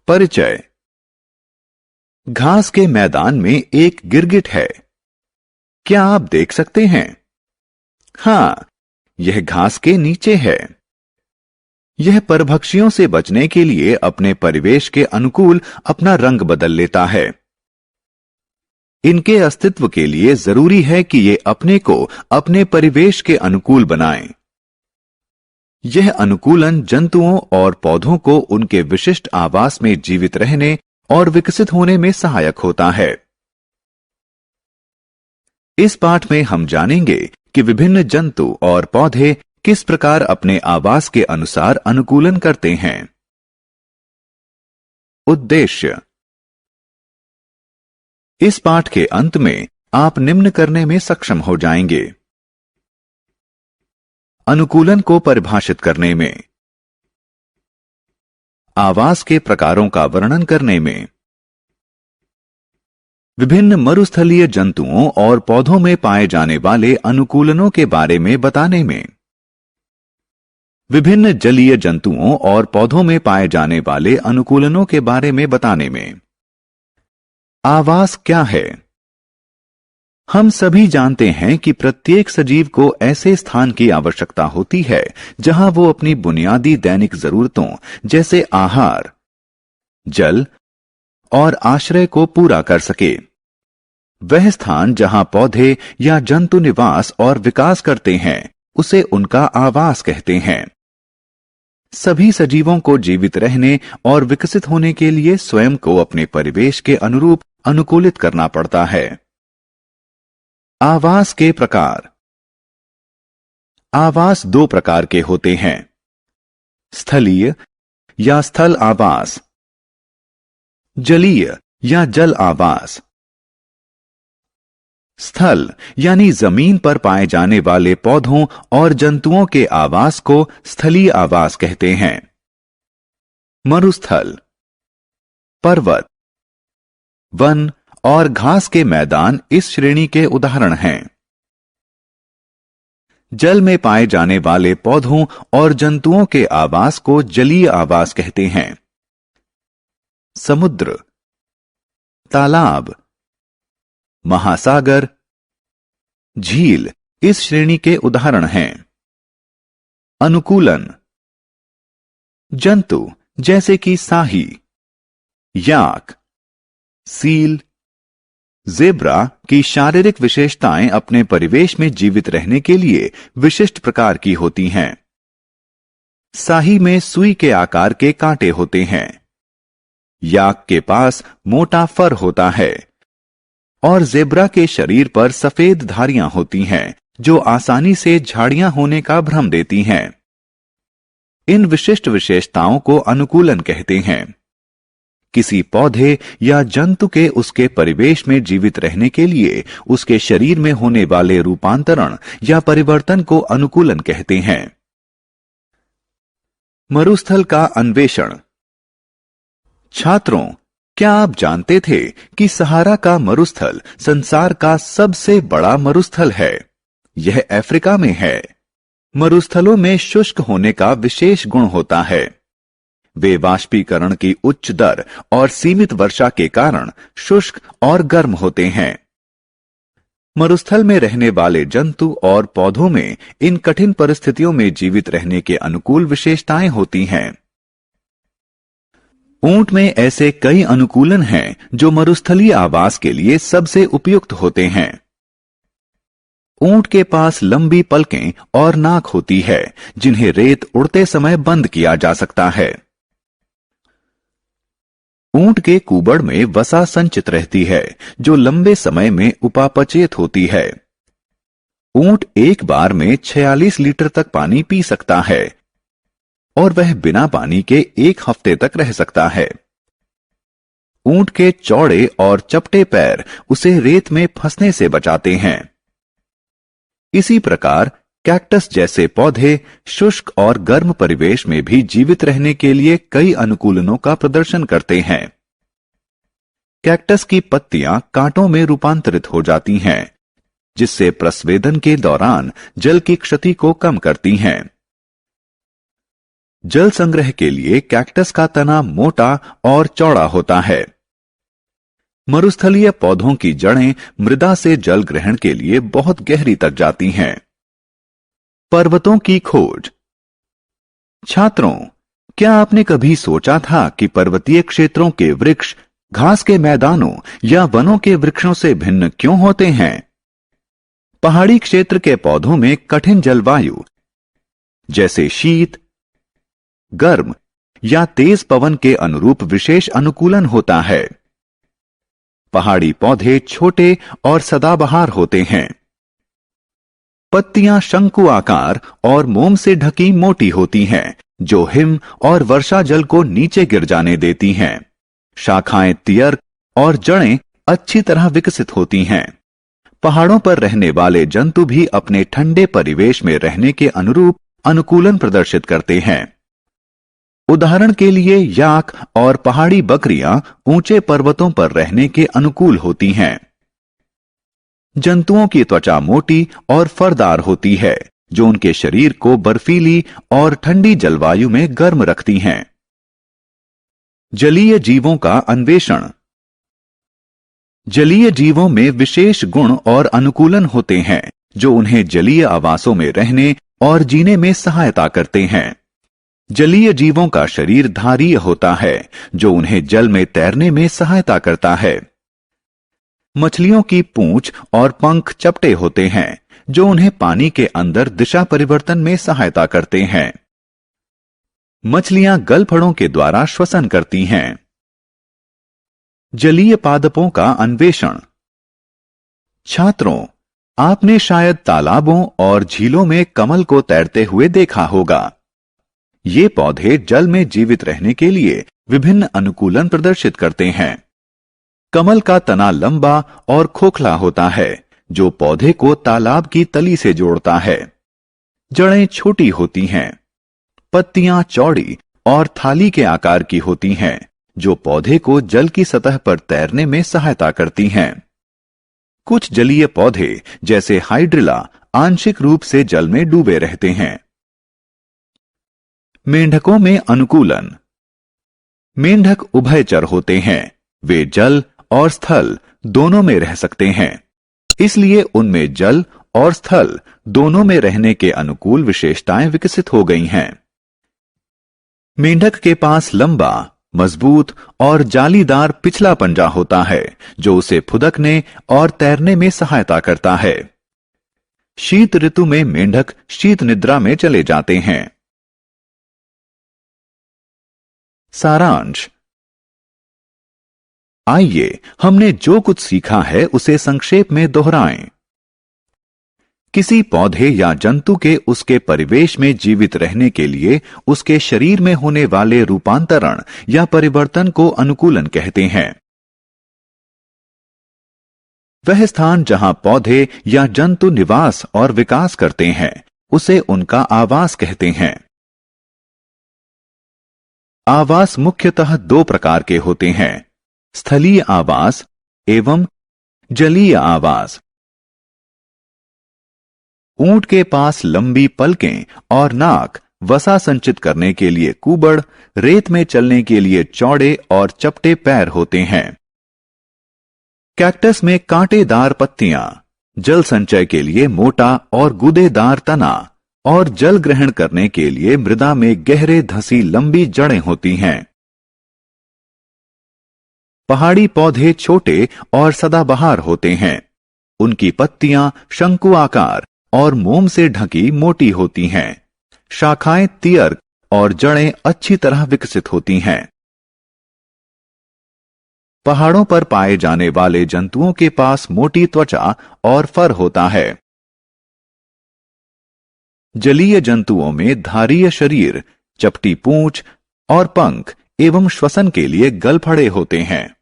परिचय। घास के मैदान में एक गिरगिट है। क्या आप देख सकते हैं? हां, यह घास के नीचे है। यह परभक्षियों से बचने के लिए अपने परिवेश के अनुकूल अपना रंग बदल लेता है। इनके अस्तित्व के लिए जरूरी है कि ये अपने को अपने परिवेश के अनुकूल बनाएं। यह अनुकूलन जंतुओं और पौधों को उनके विशिष्ट आवास में जीवित रहने और विकसित होने में सहायक होता है। इस पाठ में हम जानेंगे कि विभिन्न जंतु और पौधे किस प्रकार अपने आवास के अनुसार अनुकूलन करते हैं। उद्देश्य। इस पाठ के अंत में आप निम्न करने में सक्षम हो जाएंगे। अनुकूलन को परिभाषित करने में, आवास के प्रकारों का वर्णन करने में, विभिन्न मरुस्थलीय जंतुओं और पौधों में पाए जाने वाले अनुकूलनों के बारे में बताने में, विभिन्न जलीय जंतुओं और पौधों में पाए जाने वाले अनुकूलनों के बारे में बताने में। आवास क्या है? हम सभी जानते हैं कि प्रत्येक सजीव को ऐसे स्थान की आवश्यकता होती है जहां वो अपनी बुनियादी दैनिक जरूरतों जैसे आहार, जल और आश्रय को पूरा कर सके। वह स्थान जहां पौधे या जंतु निवास और विकास करते हैं उसे उनका आवास कहते हैं। सभी सजीवों को जीवित रहने और विकसित होने के लिए स्वयं को अपने परिवेश के अनुरूप अनुकूलित करना पड़ता है। आवास के प्रकार। आवास दो प्रकार के होते हैं, स्थलीय या स्थल आवास, जलीय या जल आवास। स्थल यानी जमीन पर पाए जाने वाले पौधों और जंतुओं के आवास को स्थलीय आवास कहते हैं। मरुस्थल, पर्वत, वन और घास के मैदान इस श्रेणी के उदाहरण हैं। जल में पाए जाने वाले पौधों और जंतुओं के आवास को जलीय आवास कहते हैं। समुद्र, तालाब, महासागर, झील इस श्रेणी के उदाहरण हैं। अनुकूलन। जंतु जैसे कि साही, याक, सील, ज़ेब्रा की शारीरिक विशेषताएं अपने परिवेश में जीवित रहने के लिए विशिष्ट प्रकार की होती हैं। साही में सुई के आकार के कांटे होते हैं। याक के पास मोटा फर होता है और ज़ेब्रा के शरीर पर सफेद धारियां होती हैं जो आसानी से झाड़ियां होने का भ्रम देती हैं। इन विशिष्ट विशेषताओं को अनुकूलन कहते हैं। किसी पौधे या जंतु के उसके परिवेश में जीवित रहने के लिए उसके शरीर में होने वाले रूपांतरण या परिवर्तन को अनुकूलन कहते हैं। मरुस्थल का अन्वेषण। छात्रों, क्या आप जानते थे कि सहारा का मरुस्थल संसार का सबसे बड़ा मरुस्थल है? यह अफ्रीका में है। मरुस्थलों में शुष्क होने का विशेष गुण होता है। वे वाष्पीकरण की उच्च दर और सीमित वर्षा के कारण शुष्क और गर्म होते हैं। मरुस्थल में रहने वाले जंतु और पौधों में इन कठिन परिस्थितियों में जीवित रहने के अनुकूल विशेषताएं होती हैं। ऊंट में ऐसे कई अनुकूलन हैं जो मरुस्थलीय आवास के लिए सबसे उपयुक्त होते हैं। ऊंट के पास लंबी पलकें और नाक होती है जिन्हें रेत उड़ते समय बंद किया जा सकता है। ऊंट के कुबड़ में वसा संचित रहती है जो लंबे समय में उपापचयित होती है। ऊंट एक बार में 46 लीटर तक पानी पी सकता है और वह बिना पानी के 1 हफ्ते तक रह सकता है। ऊंट के चौड़े और चपटे पैर उसे रेत में फंसने से बचाते हैं। इसी प्रकार कैक्टस जैसे पौधे शुष्क और गर्म परिवेश में भी जीवित रहने के लिए कई अनुकूलनों का प्रदर्शन करते हैं। कैक्टस की पत्तियां कांटों में रूपांतरित हो जाती हैं, जिससे प्रस्वेदन के दौरान जल की क्षति को कम करती हैं। जल संग्रह के लिए कैक्टस का तना मोटा और चौड़ा होता है। मरुस्थलीय पौधों की जड़ें मृदा से जल ग्रहण के लिए बहुत गहरी तक जाती हैं। पर्वतों की खोज। छात्रों, क्या आपने कभी सोचा था कि पर्वतीय क्षेत्रों के वृक्ष घास के मैदानों या वनों के वृक्षों से भिन्न क्यों होते हैं? पहाड़ी क्षेत्र के पौधों में कठिन जलवायु जैसे शीत, गर्म या तेज पवन के अनुरूप विशेष अनुकूलन होता है। पहाड़ी पौधे छोटे और सदाबहार होते हैं। पत्तियां शंकु आकार और मोम से ढकी मोटी होती हैं, जो हिम और वर्षा जल को नीचे गिर जाने देती हैं। शाखाएं तियर्क और जड़ें अच्छी तरह विकसित होती हैं। पहाड़ों पर रहने वाले जंतु भी अपने ठंडे परिवेश में रहने के अनुरूप अनुकूलन प्रदर्शित करते हैं। उदाहरण के लिए याक और पहाड़ी बकरियां ऊंचे पर्वतों पर रहने के अनुकूल होती हैं। जंतुओं की त्वचा मोटी और फरदार होती है, जो उनके शरीर को बर्फीली और ठंडी जलवायु में गर्म रखती हैं। जलीय जीवों का अन्वेषण। जलीय जीवों में विशेष गुण और अनुकूलन होते हैं, जो उन्हें जलीय आवासों में रहने और जीने में सहायता करते हैं। जलीय जीवों का शरीर धारीय होता है, जो उन्हें जल में तैरने में सहायता करता है। मछलियों की पूंछ और पंख चपटे होते हैं, जो उन्हें पानी के अंदर दिशा परिवर्तन में सहायता करते हैं। मछलियां गलफड़ों के द्वारा श्वसन करती हैं। जलीय पादपों का अन्वेषण। छात्रों, आपने शायद तालाबों और झीलों में कमल को तैरते हुए देखा होगा। ये पौधे जल में जीवित रहने के लिए विभिन्न अनुकूलन प्रदर्शित करते हैं। कमल का तना लंबा और खोखला होता है, जो पौधे को तालाब की तली से जोड़ता है। जड़ें छोटी होती हैं। पत्तियां चौड़ी और थाली के आकार की होती हैं, जो पौधे को जल की सतह पर तैरने में सहायता करती हैं। कुछ जलीय पौधे जैसे हाइड्रिला आंशिक रूप से जल में डूबे रहते हैं। मेंढकों में अनुकूलन। मेंढक उभयचर होते हैं। वे जल और स्थल दोनों में रह सकते हैं, इसलिए उनमें जल और स्थल दोनों में रहने के अनुकूल विशेषताएं विकसित हो गई हैं। मेंढक के पास लंबा, मजबूत और जालीदार पिछला पंजा होता है, जो उसे फुदकने और तैरने में सहायता करता है। शीत ऋतु में मेंढक शीत निद्रा में चले जाते हैं। सारांश। आइए हमने जो कुछ सीखा है उसे संक्षेप में दोहराएं। किसी पौधे या जंतु के उसके परिवेश में जीवित रहने के लिए उसके शरीर में होने वाले रूपांतरण या परिवर्तन को अनुकूलन कहते हैं। वह स्थान जहां पौधे या जंतु निवास और विकास करते हैं, उसे उनका आवास कहते हैं। आवास मुख्यतः दो प्रकार के होते हैं, स्थलीय आवास एवं जलीय आवास। ऊंट के पास लंबी पलकें और नाक वसा संचित करने के लिए कुबड़, रेत में चलने के लिए चौड़े और चपटे पैर होते हैं। कैक्टस में कांटेदार पत्तियां, जल संचय के लिए मोटा और गूदेदार तना और जल ग्रहण करने के लिए मृदा में गहरे धंसी लंबी जड़ें होती हैं। पहाड़ी पौधे छोटे और सदाबहार होते हैं। उनकी पत्तियां शंकु आकार और मोम से ढकी मोटी होती हैं। शाखाएं तियर्क और जड़ें अच्छी तरह विकसित होती हैं। पहाड़ों पर पाए जाने वाले जंतुओं के पास मोटी त्वचा और फर होता है। जलीय जंतुओं में धारीय शरीर, चपटी पूंछ और पंख एवं श्वसन के लिए गलफड़े होते हैं।